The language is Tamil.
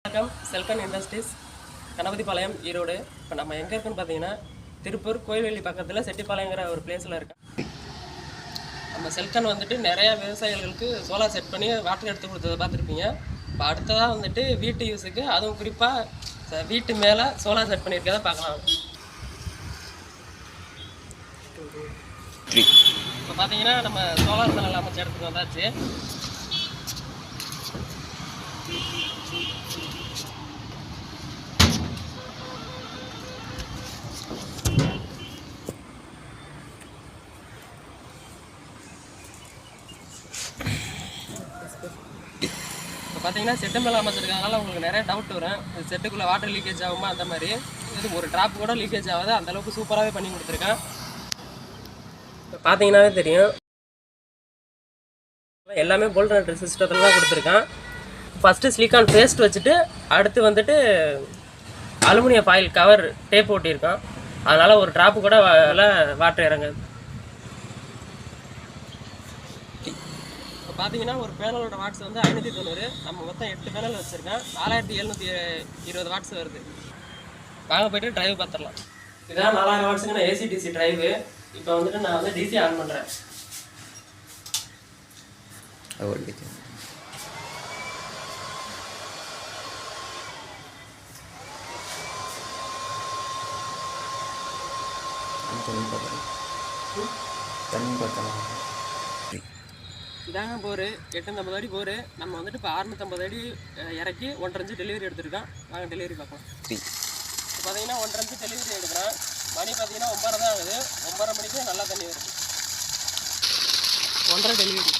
வணக்கம். செல்கன் இண்டஸ்ட்ரீஸ், கணபதிபாளையம், ஈரோடு. இப்போ நம்ம எங்கே இருக்குன்னு பார்த்தீங்கன்னா திருப்பூர் கோயில்வெளி பக்கத்தில் செட்டிப்பாளையங்கிற ஒரு பிளேஸில் இருக்கேன். நம்ம செல்கன் வந்துட்டு நிறையா விவசாயிகளுக்கு சோலார் செட் பண்ணி வாட்டர் எடுத்து கொடுத்ததை பார்த்துருப்பீங்க. இப்போ அடுத்ததாக வந்துட்டு வீட்டு யூஸுக்கு, அதுவும் குறிப்பாக வீட்டு மேலே சோலார் செட் பண்ணியிருக்கதை பார்க்கலாம். இப்போ பார்த்தீங்கன்னா நம்ம சோலார் பேனல் அமைச்ச இடத்துக்கு வந்தாச்சு. இப்போ பார்த்தீங்கன்னா செட்டு மேலே அமைச்சிருக்காங்கனால உங்களுக்கு நிறைய டவுட் வரும். செட்டுக்குள்ளே வாட்டர் லீக்கேஜ் ஆகுமா அந்த மாதிரி. இது ஒரு ட்ராப் கூட லீக்கேஜ் ஆகாது, அந்தளவுக்கு சூப்பராகவே பண்ணி கொடுத்துருக்கேன். இப்போ பார்த்தீங்கன்னாவே தெரியும், எல்லாமே போல்ட் நட் சிஸ்டத்தில் தான் கொடுத்துருக்கேன். ஃபஸ்ட்டு சிலிக்கான் பேஸ்ட் வச்சுட்டு அடுத்து வந்துட்டு அலுமினியம் ஃபாயில் கவர் டேப் ஓட்டியிருக்கோம். அதனால் ஒரு ட்ராப்பு கூட வாட்டர் இறங்காது. இப்போ பார்த்தீங்கன்னா ஒரு பேனலோட வாட்ஸ் வந்து 590. நம்ம மொத்தம் 8 பேனல் வச்சுருக்கேன். 4720 வாட்ஸ் வருது. வாங்க போய்ட்டு ட்ரைவ் பார்த்துடலாம். இதுதான் 4000 வாட்ஸுக்கு நான் ஏசி டிசி ட்ரைவு. இப்போ வந்துட்டு நான் வந்து டிசி ஆன் பண்ணுறேன். இதாங்க போர் 850 அடி போர். நம்ம வந்துட்டு இப்போ 650 அடி இறக்கி 1.5 இன்ச்சு டெலிவரி எடுத்துருக்கோம். வாங்க டெலிவரி பார்க்கலாம். இப்போ பார்த்தீங்கன்னா 1.5 இன்ச்சு டெலிவரி எடுக்கிறோம். மணி பார்த்தீங்கன்னா 9:30 தான் ஆகுது. 9:30 மணிக்கு நல்லா தண்ணி வருது. 1.5 டெலிவரி.